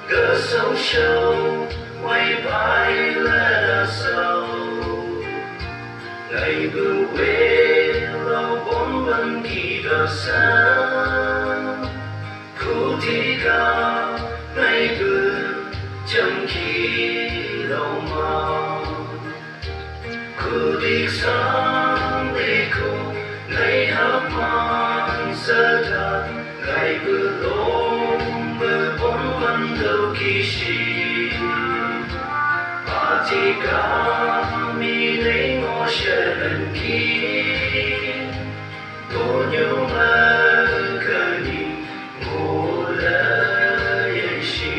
歌手秀為快樂手，ngày bưu quê lâu bốn vân kỳ đờ sáng, khu thi ca ngày bưu chăm kỳ lâu màu, khu đi sáng đi khu ngày hấp mang sơ thật, ngày bưu lông bưu bốn vân đâu kỳ sĩ. Chỉ cả mi lấy ngõ sẽ lần kia tôi nhớ mơ cơ đi ngủ lỡ yên sĩ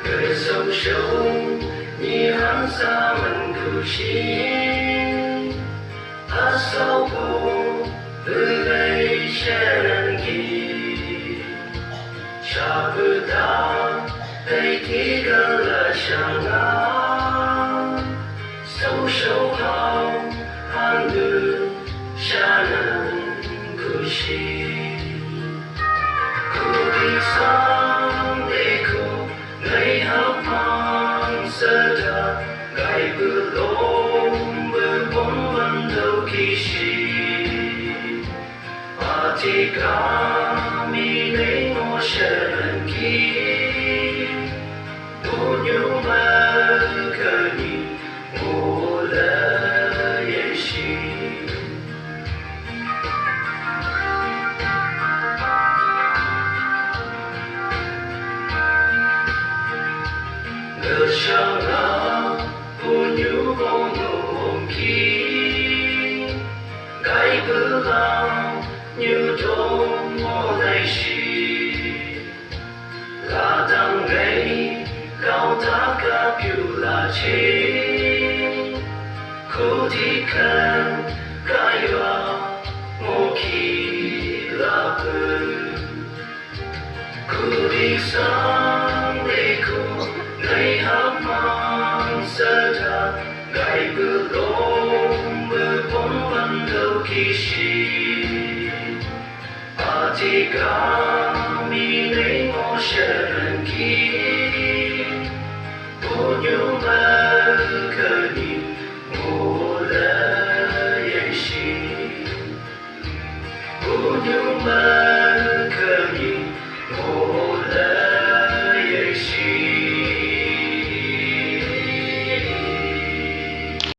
người sâu sâu như hắn xa mình cử chỉ hát sau cô từ đây sẽ lần kỳ cha bư ta đây thì gần là chẳng ngã sâu sâu hào hàng đường cha lần cứ chi cứ đi sang để cô ngày hấp mang sơ thật ngày bư lông bư bốn vân đâu kỳ chi chỉ cả mi lấy ngõ sẽ lần kia tôi nhớ mơ cơ đi ngủ lỡ yên sĩ ngờ sao nào tôi nhớ vô ngủ kia cái bữa lao như trốn mô này xì là thằng ngày cao ta cả biểu là chi khu thi khen cái vào mô kỳ là bư khu đi sang đi khu ngày hấp mang sơ thật ngày bư lông bư bốn vân đâu kỳ xì chỉ cả mi lấy ngõ sẽ lần kia tôi nhớ mơ cơ